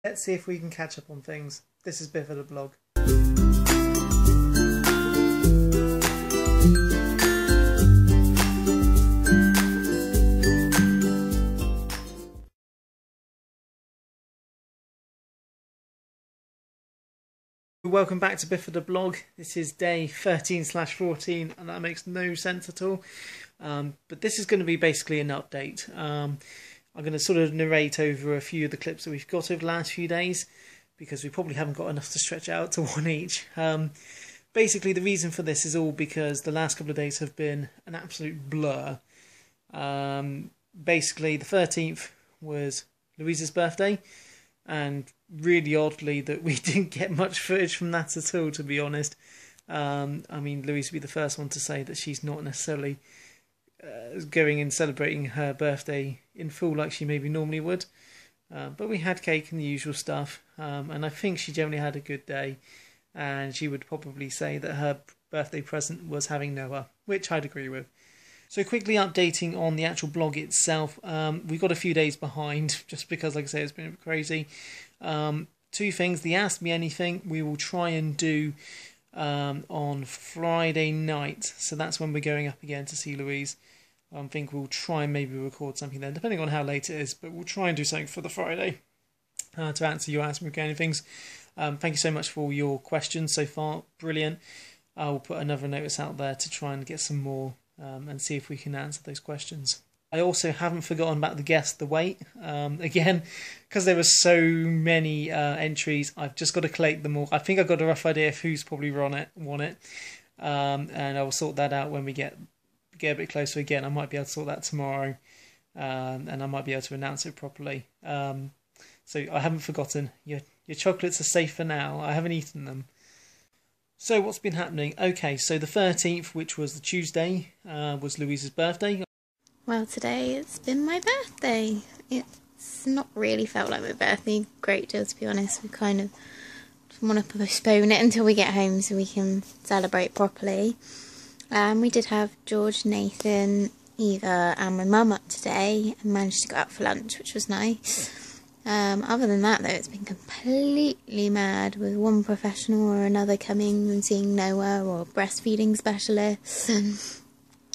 Let's see if we can catch up on things. This is Bifida Blog. Welcome back to Bifida Blog. This is day 13/14 and that makes no sense at all. But this is going to be basically an update. I'm going to sort of narrate over a few of the clips that we've got over the last few days because we probably haven't got enough to stretch out to one each. Basically the reason for this is all because the last couple of days have been an absolute blur. Basically the 13th was Louise's birthday, and really oddly that we didn't get much footage from that at all, to be honest. I mean, Louise would be the first one to say that she's not necessarily going and celebrating her birthday in full like she maybe normally would. But we had cake and the usual stuff, and I think she generally had a good day, and she would probably say that her birthday present was having Noah, which I'd agree with. So quickly updating on the actual blog itself, we've got a few days behind, just because, like I say, it's been crazy. Two things: the Ask Me Anything we will try and do on Friday night, so that's when we're going up again to see Louise. I think we'll try and maybe record something then, depending on how late it is, but we'll try and do something for the Friday to answer your Ask Me Anythings. Thank you so much for all your questions so far, brilliant. I will put another notice out there to try and get some more and see if we can answer those questions. I also haven't forgotten about the guess the weight. Again, because there were so many entries, I've just got to collate them all. I think I've got a rough idea of who's probably won it. And I will sort that out when we get a bit closer again. I might be able to sort that tomorrow, and I might be able to announce it properly. So I haven't forgotten. Your chocolates are safe for now. I haven't eaten them. So what's been happening? Okay, so the 13th, which was the Tuesday, was Louise's birthday. Well, today it's been my birthday. It's not really felt like my birthday a great deal, to be honest. We kind of want to postpone it until we get home so we can celebrate properly. We did have George, Nathan, Eva and my mum up today and managed to go out for lunch, which was nice. Other than that, though, it's been completely mad with one professional or another coming and seeing Noah or breastfeeding specialists and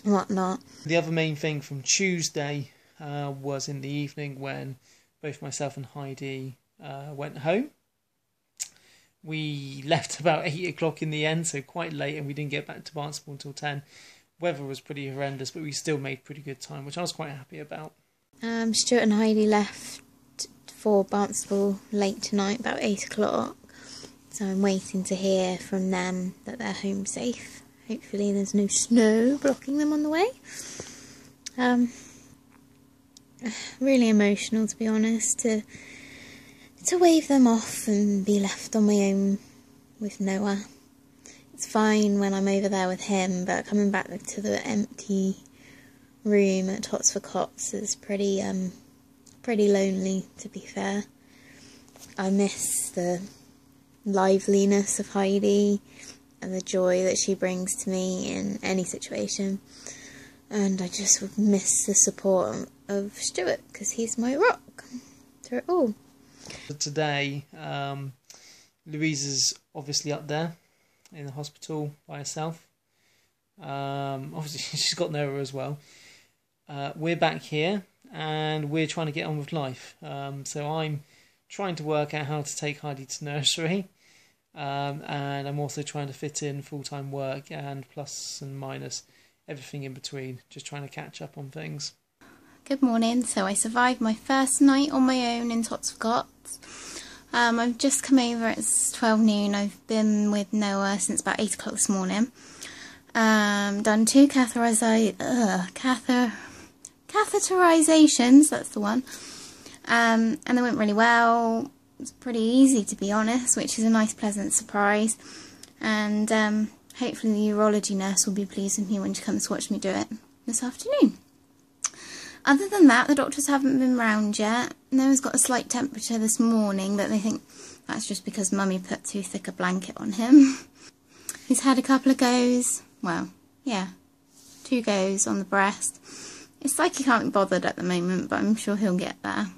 whatnot. The other main thing from Tuesday was in the evening when both myself and Heidi went home. We left about 8 o'clock in the end, so quite late, and we didn't get back to Barnstable until 10. Weather was pretty horrendous, but we still made pretty good time, which I was quite happy about. Stuart and Heidi left for Barnstable late tonight, about 8 o'clock. So I'm waiting to hear from them that they're home safe. Hopefully there's no snow blocking them on the way. Really emotional, to be honest, to wave them off and be left on my own with Noah. It's fine when I'm over there with him, but coming back to the empty room at Tots for Cots is pretty lonely, to be fair. I miss the liveliness of Heidi and the joy that she brings to me in any situation, and I just would miss the support of Stuart because he's my rock through it all. Today, Louise is obviously up there in the hospital by herself. Obviously she's got Noah as well. We're back here and we're trying to get on with life. So I'm trying to work out how to take Heidi to nursery, and I'm also trying to fit in full-time work and plus and minus everything in between, just trying to catch up on things. Good morning. So I survived my first night on my own in Tots for Cots. I've just come over, it's 12 noon, I've been with Noah since about 8 o'clock this morning. Done 2 catheterizations, that's the one. And they went really well. It's pretty easy, to be honest, which is a nice pleasant surprise. And hopefully the urology nurse will be pleased with me when she comes to watch me do it this afternoon. Other than that, the doctors haven't been round yet. Noah's got a slight temperature this morning, but they think that's just because Mummy put too thick a blanket on him. He's had a couple of goes, well, yeah, 2 goes on the breast. It's like he can't be bothered at the moment, but I'm sure he'll get there.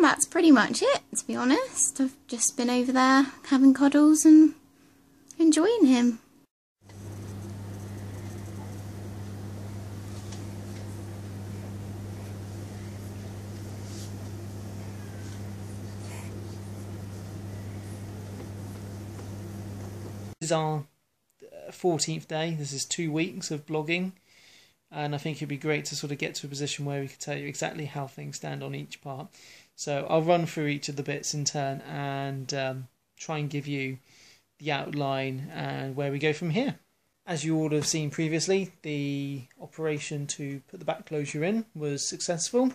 That's pretty much it, to be honest. I've just been over there having cuddles and enjoying him. This is our 14th day. This is 2 weeks of blogging, and I think it'd be great to sort of get to a position where we could tell you exactly how things stand on each part. So I'll run through each of the bits in turn and try and give you the outline and where we go from here. As you all have seen previously, the operation to put the back closure in was successful.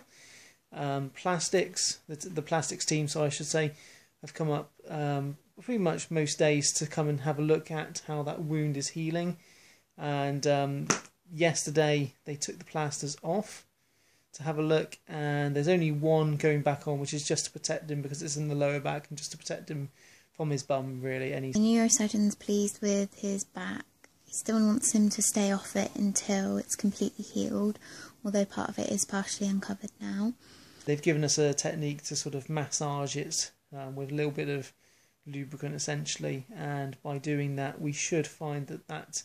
The plastics team, so I should say, have come up pretty much most days to come and have a look at how that wound is healing. And yesterday they took the plasters off to have a look, and there's only one going back on, which is just to protect him because it's in the lower back and just to protect him from his bum, really. And the neurosurgeon's pleased with his back. He still wants him to stay off it until it's completely healed, although part of it is partially uncovered now. They've given us a technique to sort of massage it with a little bit of lubricant essentially, and by doing that we should find that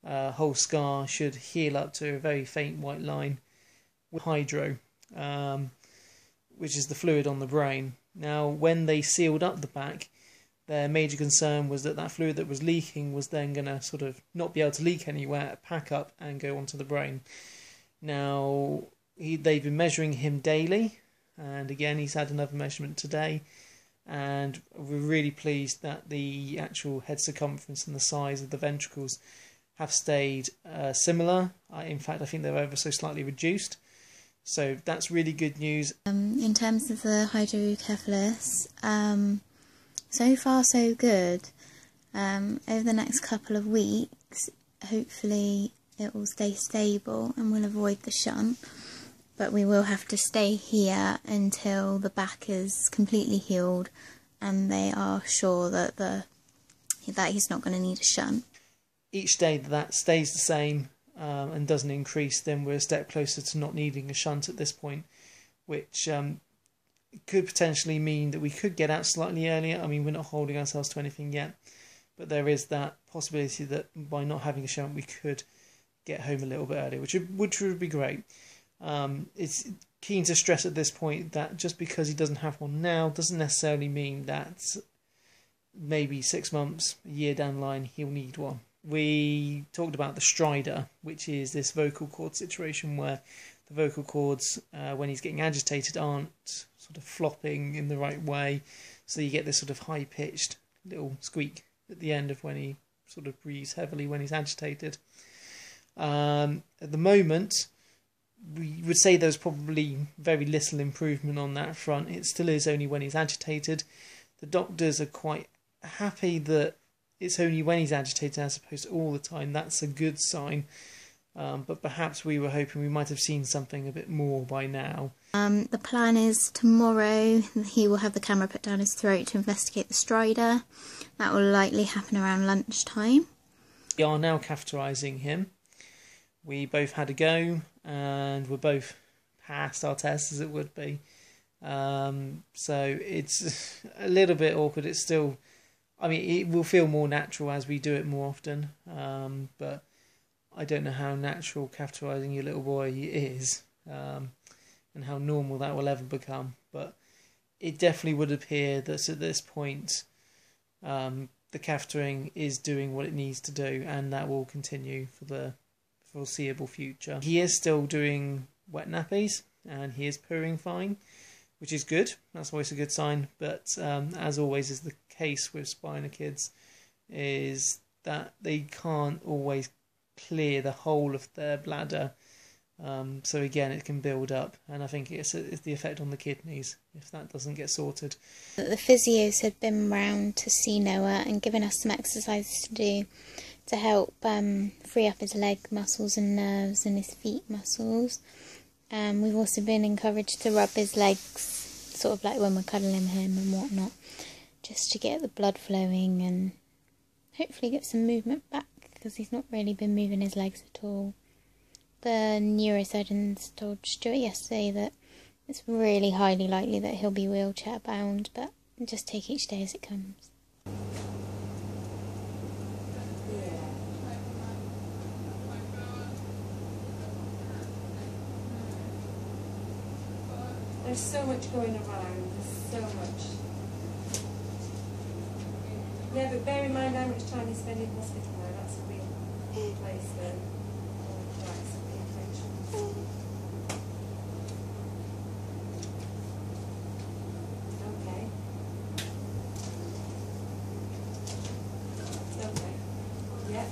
whole scar should heal up to a very faint white line with hydro, which is the fluid on the brain. Now when they sealed up the back, their major concern was that that fluid that was leaking was then going to sort of not be able to leak anywhere, pack up and go onto the brain. Now they've been measuring him daily, and again he's had another measurement today, and we're really pleased that the actual head circumference and the size of the ventricles have stayed similar. In fact, I think they're ever so slightly reduced. So that's really good news. In terms of the hydrocephalus, so far so good. Over the next couple of weeks, hopefully it will stay stable and we'll avoid the shunt. But we will have to stay here until the back is completely healed and they are sure that he's not going to need a shunt. Each day that stays the same and doesn't increase, then we're a step closer to not needing a shunt at this point, which could potentially mean that we could get out slightly earlier. I mean, we're not holding ourselves to anything yet, but there is that possibility that by not having a shunt we could get home a little bit earlier, which would be great. It's keen to stress at this point that just because he doesn't have one now doesn't necessarily mean that maybe 6 months, a year down the line, he'll need one. We talked about the stridor, which is this vocal cord situation where the vocal cords, when he's getting agitated, aren't sort of flopping in the right way, so you get this sort of high-pitched little squeak at the end of when he sort of breathes heavily when he's agitated. At the moment, we would say there's probably very little improvement on that front. It still is only when he's agitated. The doctors are quite happy that it's only when he's agitated as opposed to all the time. That's a good sign. But perhaps we were hoping we might have seen something a bit more by now. The plan is tomorrow he will have the camera put down his throat to investigate the stridor. That will likely happen around lunchtime. We are now catheterising him. We both had a go and we're both passed our tests, as it would be. So it's a little bit awkward. It's still, I mean, it will feel more natural as we do it more often. But I don't know how natural catheterising your little boy is, and how normal that will ever become. But it definitely would appear that at this point, the cathetering is doing what it needs to do, and that will continue for the foreseeable future. He is still doing wet nappies, and he is purring fine, which is good. That's always a good sign. But as always is the case with Spina kids, is that they can't always clear the whole of their bladder. So again, it can build up, and I think it's the effect on the kidneys if that doesn't get sorted. The physios had been round to see Noah and given us some exercises to do to help free up his leg muscles and nerves and his feet muscles. We've also been encouraged to rub his legs, sort of like when we're cuddling him and whatnot, just to get the blood flowing and hopefully get some movement back, because he's not really been moving his legs at all. The neurosurgeons told Stuart yesterday that It's really highly likely that he'll be wheelchair bound, but just take each day as it comes. There's so much going around, there's so much. Yeah, but bear in mind how much time you spend in hospital now, that's a real place for all the types of infections. Okay. Okay. Yeah.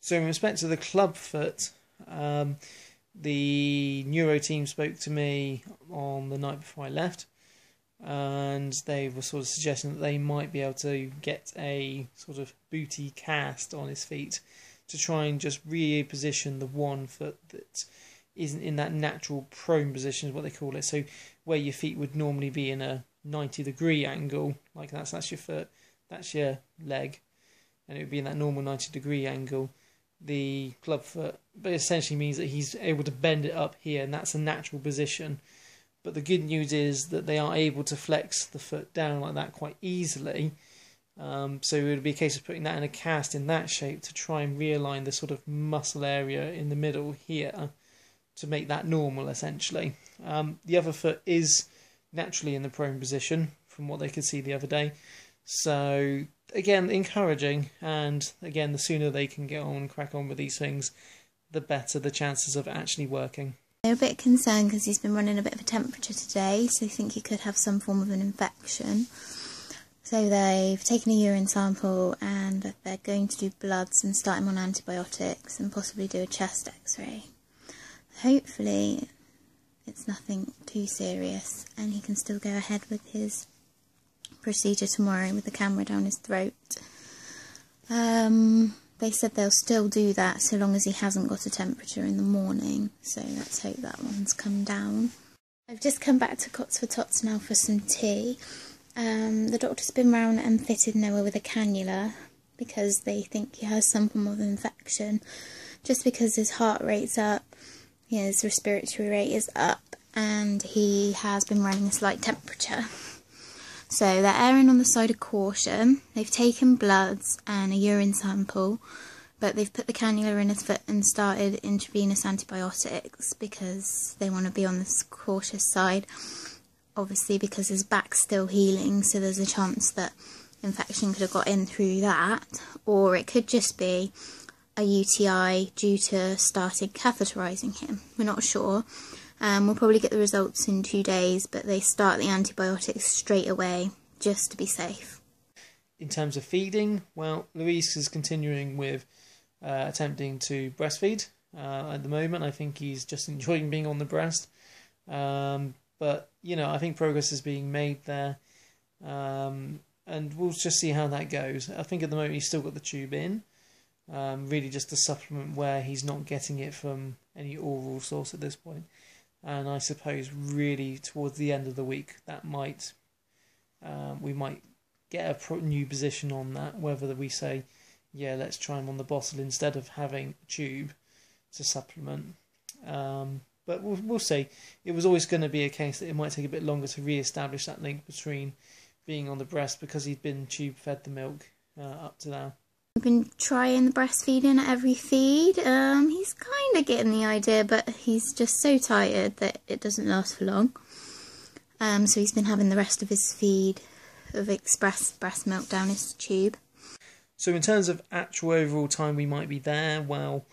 So in respect to the club foot, the neuro team spoke to me on the night before I left, and they were sort of suggesting that they might be able to get a sort of booty cast on his feet to try and just reposition the one foot that isn't in that natural prone position, is what they call it. So where your feet would normally be in a 90-degree angle, like that's your foot, that's your leg, and it would be in that normal 90-degree angle. The club foot, but essentially means that he's able to bend it up here, and that's a natural position. But the good news is that they are able to flex the foot down like that quite easily. So it would be a case of putting that in a cast in that shape to try and realign the sort of muscle area in the middle here to make that normal, essentially. The other foot is naturally in the prone position from what they could see the other day. So again, encouraging, and again, the sooner they can get on and crack on with these things, the better the chances of actually working. They're a bit concerned because he's been running a bit of a temperature today, so they think he could have some form of an infection. So they've taken a urine sample and they're going to do bloods and start him on antibiotics and possibly do a chest x-ray. Hopefully it's nothing too serious and he can still go ahead with his procedure tomorrow with the camera down his throat. They said they'll still do that so long as he hasn't got a temperature in the morning, so let's hope that one's come down. I've just come back to Cots for Tots now for some tea. The doctor's been round and fitted Noah with a cannula because they think he has some form of infection, just because his heart rate's up, his respiratory rate is up, and he has been running a slight temperature. So they're erring on the side of caution. They've taken bloods and a urine sample, but they've put the cannula in his foot and started intravenous antibiotics because they want to be on the cautious side. Obviously because his back's still healing, so there's a chance that infection could have got in through that, or it could just be a UTI due to starting catheterising him. We're not sure. We'll probably get the results in 2 days, but they start the antibiotics straight away just to be safe. In terms of feeding, well, Luis is continuing with attempting to breastfeed at the moment. I think he's just enjoying being on the breast. But, you know, I think progress is being made there. And we'll just see how that goes. I think at the moment he's still got the tube in. Really just a supplement where he's not getting it from any oral source at this point. And I suppose really towards the end of the week that might we might get a new position on that, whether we say, yeah, let's try him on the bottle instead of having a tube to supplement. But we'll see. It was always going to be a case that it might take a bit longer to re-establish that link between being on the breast because he'd been tube-fed the milk up to now. We've been trying the breastfeeding at every feed. He's kind of getting the idea, but he's just so tired that it doesn't last for long. So he's been having the rest of his feed of express breast milk down his tube. So in terms of actual overall time we might be there, well,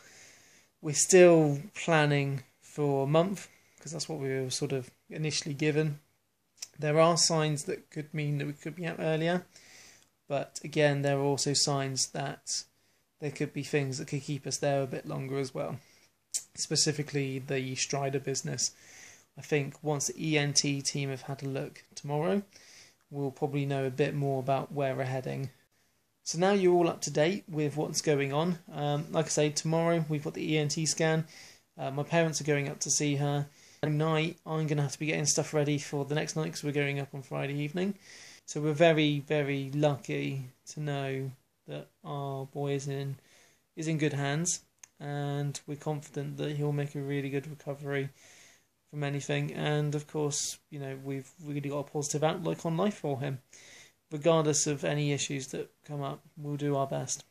we're still planning for a month because that's what we were sort of initially given. There are signs that could mean that we could be out earlier. But again, there are also signs that there could be things that could keep us there a bit longer as well. Specifically, the Strider business. I think once the ENT team have had a look tomorrow, we'll probably know a bit more about where we're heading. So now you're all up to date with what's going on. Like I say, tomorrow we've got the ENT scan. My parents are going up to see her. Tonight, I'm going to have to be getting stuff ready for the next night because we're going up on Friday evening. So we're very, very lucky to know that our boy is in good hands. and we're confident that he'll make a really good recovery from anything. And of course, we've really got a positive outlook on life for him. Regardless of any issues that come up, we'll do our best.